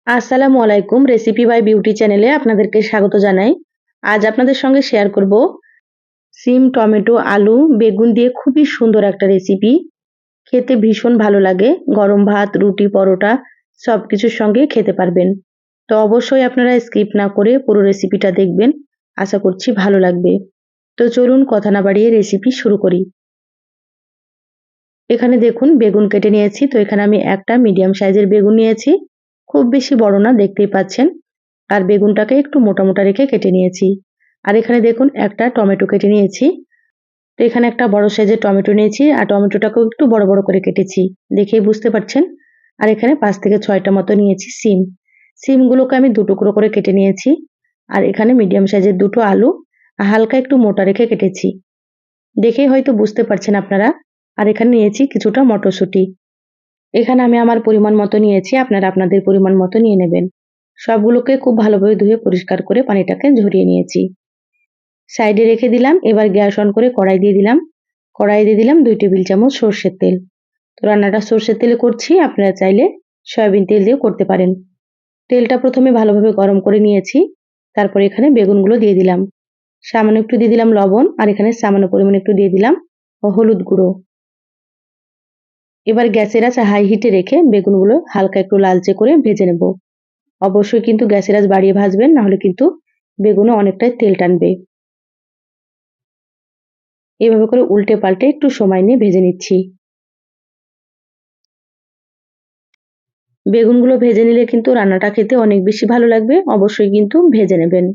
আসসালামু আলাইকুম। Recipe by beauty চ্যানেলে আপনাদেরকে স্বাগত জানাই। আজ আপনাদের সঙ্গে শেয়ার করব সিম, টমেটো, আলু, বেগুন দিয়ে খুবই সুন্দর একটা রেসিপি। খেতে ভীষণ ভালো লাগে। গরম ভাত, রুটি, পরোটা সবকিছুর সঙ্গে খেতে পারবেন। তো অবশ্যই আপনারা স্কিপ না করে পুরো রেসিপিটা দেখবেন। আশা করছি ভালো লাগবে। তো চলুন কথা না বাড়িয়ে রেসিপি শুরু করি। এখানে দেখুন বেগুন কেটে নিয়েছি। তো এখানে আমি একটা মিডিয়াম সাইজের বেগুন নিয়েছি। খুব বেশি বড় না, দেখতেই পাচ্ছেন। আর বেগুনটাকে একটু মোটা মোটা রেখে কেটে নিয়েছি। আর এখানে দেখুন একটা টমেটো কেটে নিয়েছি। তো এখানে একটা বড় সাইজের টমেটো নিয়েছি আর টমেটোটাকেও একটু বড় বড় করে কেটেছি, দেখেই বুঝতে পারছেন। আর এখানে 5 থেকে 6টা মতো নিয়েছি সিম। সিমগুলোকে আমি দু টুকরো করে কেটে নিয়েছি। আর এখানে মিডিয়াম সাইজের দুটো আলু হালকা একটু মোটা রেখে কেটেছি, দেখেই হয়তো বুঝতে পারছেন আপনারা। আর এখানে নিয়েছি কিছুটা মটরশুঁটি। এখানে আমি আমার পরিমাণ মতো নিয়েছি, আপনারা আপনাদের পরিমাণ মতো নিয়ে নেবেন। সবগুলোকে খুব ভালোভাবে ধুয়ে পরিষ্কার করে পানিটাকে ঝরিয়ে নিয়েছি, সাইডে রেখে দিলাম। এবার গ্যাস অন করে কড়াই দিয়ে দিলাম। কড়াই দিয়ে দিলাম 2 টেবিল চামচ সর্ষের তেল। তো রান্নাটা সর্ষের তেলে করছি, আপনারা চাইলে সয়াবিন তেল দিয়েও করতে পারেন। তেলটা প্রথমে ভালোভাবে গরম করে নিয়েছি। তারপরে এখানে বেগুনগুলো দিয়ে দিলাম। সামান্য একটু দিয়ে দিলাম লবণ, আর এখানে সামান্য পরিমাণে একটু দিয়ে দিলাম হলুদ গুঁড়ো। এবার গ্যাসের আঁচ হাই হিটে রেখে বেগুনগুলো হালকা একটু লালচে করে ভেজে নেব। অবশ্যই কিন্তু গ্যাসের আঁচ বাড়িয়ে ভাজবেন, নাহলে কিন্তু বেগুনে অনেকটাই তেল টানবে। এভাবে করে উল্টে পাল্টে একটু সময় নিয়ে ভেজে নিচ্ছি। বেগুনগুলো ভেজে নিলে কিন্তু রান্নাটা খেতে অনেক বেশি ভালো লাগবে, অবশ্যই কিন্তু ভেজে নেবেন।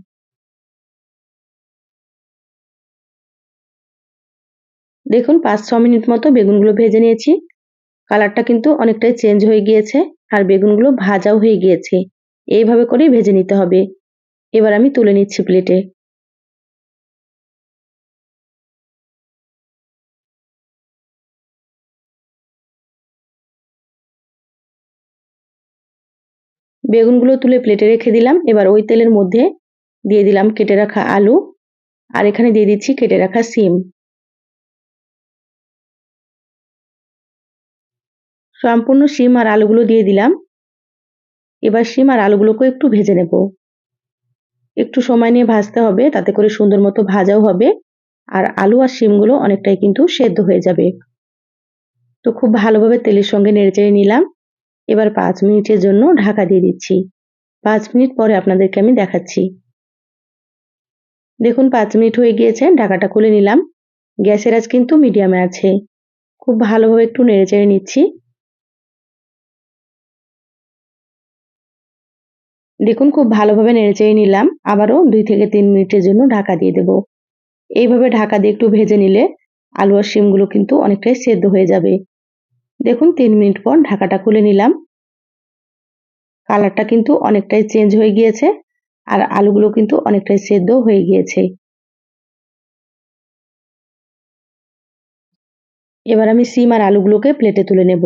দেখুন 5-6 মিনিট মতো বেগুনগুলো ভেজে নিয়েছি। কালারটা কিন্তু অনেকটাই চেঞ্জ হয়ে গিয়েছে, আর বেগুনগুলো ভাজাও হয়ে গিয়েছে। এইভাবে করেই ভেজে নিতে হবে। এবার আমি তুলে নিচ্ছি প্লেটে। বেগুনগুলো তুলে প্লেটে রেখে দিলাম। এবার ওই তেলের মধ্যে দিয়ে দিলাম কেটে রাখা আলু, আর এখানে দিয়ে দিচ্ছি কেটে রাখা সিম। সম্পূর্ণ সিম আর আলুগুলো দিয়ে দিলাম। এবার সিম আর আলুগুলোকে একটু ভেজে নেব। একটু সময় নিয়ে ভাজতে হবে, তাতে করে সুন্দর মতো ভাজাও হবে, আর আলু আর সিমগুলো অনেকটাই কিন্তু সেদ্ধ হয়ে যাবে। তো খুব ভালোভাবে তেলের সঙ্গে নেড়েচেড়ে নিলাম। এবার 5 মিনিটের জন্য ঢাকা দিয়ে দিচ্ছি। 5 মিনিট পরে আপনাদেরকে আমি দেখাচ্ছি। দেখুন 5 মিনিট হয়ে গিয়েছে, ঢাকাটা খুলে নিলাম। গ্যাসের আঁচ কিন্তু মিডিয়ামে আছে। খুব ভালোভাবে একটু নেড়েচেড়ে নিচ্ছি। দেখুন খুব ভালোভাবে নেড়েচেড়ে নিলাম। আবারও 2 থেকে 3 মিনিটের জন্য ঢাকা দিয়ে দেব। এইভাবে ঢাকা দিয়ে একটু ভেজে নিলে আলু আর শিমগুলো কিন্তু অনেকটাই সেদ্ধ হয়ে যাবে। দেখুন 3 মিনিট পর ঢাকাটা খুলে নিলাম। কালারটা কিন্তু অনেকটাই চেঞ্জ হয়ে গিয়েছে, আর আলুগুলো কিন্তু অনেকটাই সেদ্ধ হয়ে গিয়েছে। এবার আমি সিম আর আলুগুলোকে প্লেটে তুলে নেব।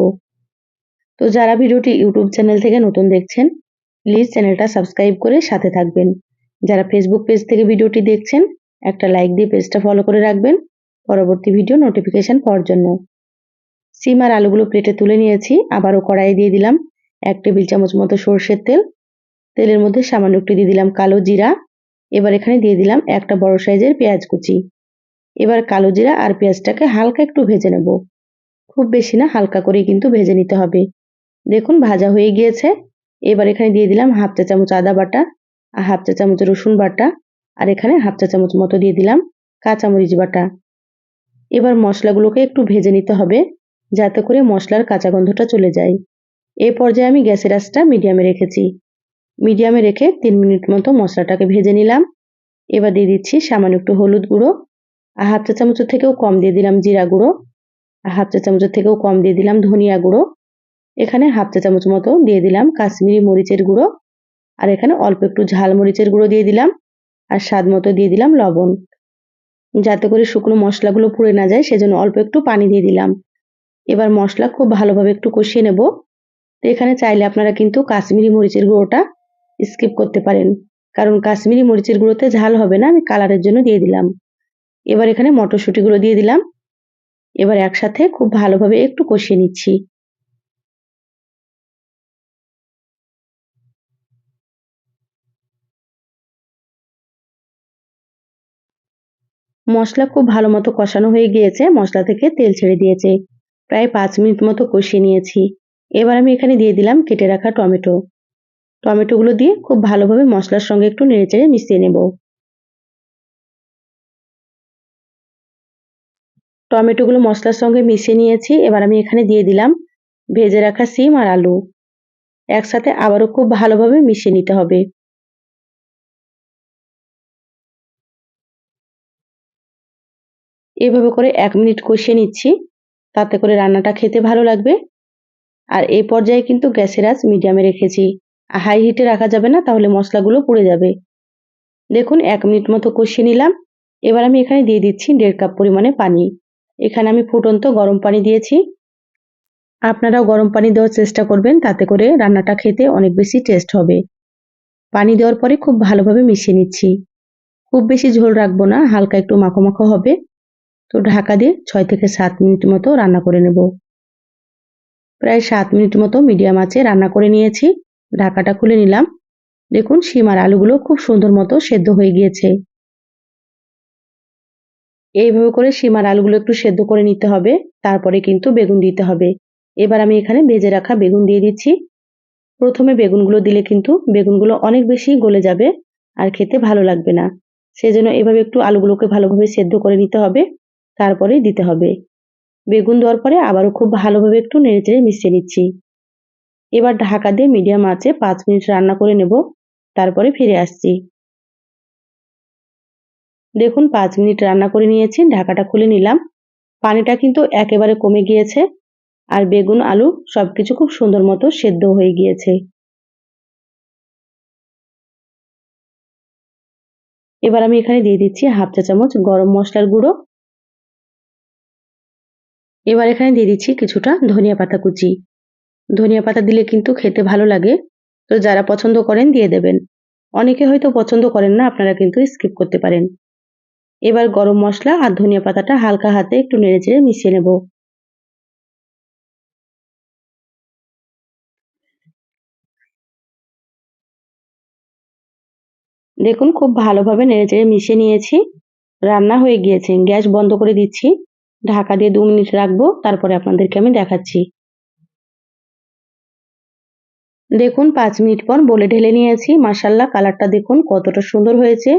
তো যারা ভিডিওটি ইউটিউব চ্যানেল থেকে নতুন দেখছেন, প্লিজ চ্যানেলটা সাবস্ক্রাইব করে সাথে থাকবেন। যারা ফেসবুক পেজ থেকে ভিডিওটি দেখছেন, একটা লাইক দিয়ে পেজটা ফলো করে রাখবেন পরবর্তী ভিডিও নোটিফিকেশন পাওয়ার জন্য। সিম আর আলুগুলো প্লেটে তুলে নিয়েছি। আবারও কড়াইয়ে দিয়ে দিলাম 1 টেবিল চামচ মতো সরষের তেল। তেলের মধ্যে সামান্য একটু দিয়ে দিলাম কালো জিরা। এবার এখানে দিয়ে দিলাম একটা বড় সাইজের পেঁয়াজ কুচি। এবার কালো জিরা আর পেঁয়াজটাকে হালকা একটু ভেজে নেব। খুব বেশি না, হালকা করেই কিন্তু ভেজে নিতে হবে। দেখুন ভাজা হয়ে গিয়েছে। এবার এখানে দিয়ে দিলাম হাফ চা চামচ আদা বাটা, আর হাফ চা চামচ রসুন বাটা, আর এখানে হাফ চা চামচ মতো দিয়ে দিলাম কাঁচামরিচ বাটা। এবার মশলাগুলোকে একটু ভেজে নিতে হবে, যাতে করে মশলার কাঁচা গন্ধটা চলে যায়। এই পর্যায়ে আমি গ্যাসের আঁচটা মিডিয়ামে রেখেছি। মিডিয়ামে রেখে 3 মিনিট মতো মশলাটাকে ভেজে নিলাম। এবার দিয়ে দিচ্ছি সামান্য একটু হলুদ গুঁড়ো, আর হাফ চা চামচের থেকেও কম দিয়ে দিলাম জিরা গুঁড়ো, আর হাফ চা চামচের থেকেও কম দিয়ে দিলাম ধনিয়া গুঁড়ো। এখানে হাফ চা চামচ মতো দিয়ে দিলাম কাশ্মীরি মরিচের গুঁড়ো, আর এখানে অল্প একটু ঝাল মরিচের গুঁড়ো দিয়ে দিলাম, আর স্বাদ মতো দিয়ে দিলাম লবণ। যাতে করে শুকনো মশলাগুলো পুড়ে না যায়, সেজন্য অল্প একটু পানি দিয়ে দিলাম। এবার মশলা খুব ভালোভাবে একটু কষিয়ে নেব। তো এখানে চাইলে আপনারা কিন্তু কাশ্মীরি মরিচের গুঁড়োটা স্কিপ করতে পারেন, কারণ কাশ্মীরি মরিচের গুঁড়োতে ঝাল হবে না, আমি কালারের জন্য দিয়ে দিলাম। এবার এখানে মটরশুঁটিগুলো দিয়ে দিলাম। এবার একসাথে খুব ভালোভাবে একটু কষিয়ে নিচ্ছি। মশলা খুব ভালো মতো কষানো হয়ে গিয়েছে, মশলা থেকে তেল ছেড়ে দিয়েছে। প্রায় 5 মিনিট মতো কষিয়ে নিয়েছি। এবার আমি এখানে দিয়ে দিলাম কেটে রাখা টমেটো। টমেটোগুলো দিয়ে খুব ভালোভাবে মশলার সঙ্গে একটু নেড়েচেড়ে মিশিয়ে নেব। টমেটোগুলো মশলার সঙ্গে মিশিয়ে নিয়েছি। এবার আমি এখানে দিয়ে দিলাম ভেজে রাখা সিম আর আলু। একসাথে আবারও খুব ভালোভাবে মিশিয়ে নিতে হবে। এভাবে করে 1 মিনিট কষিয়ে নিচ্ছি। তাতে করে রান্নাটা খেতে ভালো লাগবে। আর এই পর্যায়ে কিন্তু গ্যাসের আঁচ মিডিয়ামে রেখেছি। হাই হিটে রাখা যাবে না, তাহলে মশলাগুলো পুড়ে যাবে। দেখুন 1 মিনিট মতো কষিয়ে নিলাম। এবার আমি এখানে দিয়ে দিচ্ছি 1.5 কাপ পরিমাণে পানি। এখানে আমি ফুটন্ত গরম পানি দিয়েছি। আপনারাও গরম পানি দেওয়ার চেষ্টা করবেন, তাতে করে রান্নাটা খেতে অনেক বেশি টেস্ট হবে। পানি দেওয়ার পরে খুব ভালোভাবে মিশিয়ে নিচ্ছি। খুব বেশি ঝোল রাখবো না, হালকা একটু মাখো মাখো হবে। তো ঢাকা দিয়ে 6 থেকে 7 মিনিট মতো রান্না করে নেব। প্রায় 7 মিনিট মতো মিডিয়াম আঁচে রান্না করে নিয়েছি। ঢাকাটা খুলে নিলাম। দেখুন শিম আর আলুগুলো খুব সুন্দর মতো সেদ্ধ হয়ে গিয়েছে। এইভাবে করে শিম আর আলুগুলো একটু সেদ্ধ করে নিতে হবে। তারপরে কিন্তু বেগুন দিতে হবে। এবার আমি এখানে ভেজে রাখা বেগুন দিয়ে দিচ্ছি। প্রথমে বেগুনগুলো দিলে কিন্তু বেগুনগুলো অনেক বেশি গলে যাবে আর খেতে ভালো লাগবে না। সেজন্য এভাবে একটু আলুগুলোকে ভালোভাবে সেদ্ধ করে নিতে হবে, তারপরেই দিতে হবে। বেগুন দেওয়ার পরে আবারও খুব ভালোভাবে একটু নেড়েচেড়ে মিশিয়ে নিচ্ছি। এবার ঢাকা দিয়ে মিডিয়াম আঁচে 5 মিনিট রান্না করে নেব, তারপরে ফিরে আসছি। দেখুন 5 মিনিট রান্না করে নিয়েছি, ঢাকাটা খুলে নিলাম। পানিটা কিন্তু একেবারে কমে গিয়েছে আর বেগুন আলু সবকিছু খুব সুন্দর মতো সেদ্ধ হয়ে গিয়েছে। এবার আমি এখানে দিয়ে দিচ্ছি হাফ চা চামচ গরম মশলার গুঁড়ো। এবার এখানে দিয়ে দিচ্ছি কিছুটা ধনিয়া পাতা কুচি। ধনিয়া পাতা দিলে কিন্তু খেতে ভালো লাগে। তো যারা পছন্দ করেন দিয়ে দেবেন। অনেকে হয়তো পছন্দ করেন না, আপনারা কিন্তু স্কিপ করতে পারেন। এবার গরম মশলা আর ধনিয়া পাতাটা হালকা হাতে একটু নেড়েচেড়ে মিশিয়ে নেব। দেখুন খুব ভালোভাবে নেড়েচেড়ে মিশিয়ে নিয়েছি। রান্না হয়ে গিয়েছে। গ্যাস বন্ধ করে দিচ্ছি। ঢাকা দিয়ে 2 মিনিট রাখবো, তারপরে আপনাদেরকে আমি দেখাচ্ছি। দেখুন 5 মিনিট পর বলে ঢেলে নিয়েছি। মাশাআল্লাহ কালারটা দেখুন কতটা সুন্দর হয়েছে।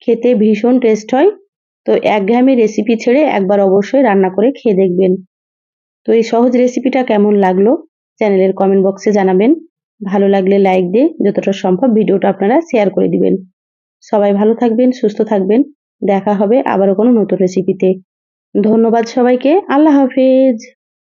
খেতে ভীষণ টেস্ট হয়। তো একঘেয়েমি রেসিপি ছেড়ে একবার অবশ্যই রান্না করে খেয়ে দেখবেন। তো এই সহজ রেসিপিটা কেমন লাগলো চ্যানেলের কমেন্ট বক্সে জানাবেন। ভালো লাগলে লাইক দিয়ে যতটা সম্ভব ভিডিওটা আপনারা শেয়ার করে দিবেন। সবাই ভালো থাকবেন, সুস্থ থাকবেন। দেখা হবে আবারও কোনো নতুন রেসিপিতে। ধন্যবাদ সবাইকে। আল্লাহ হাফেজ।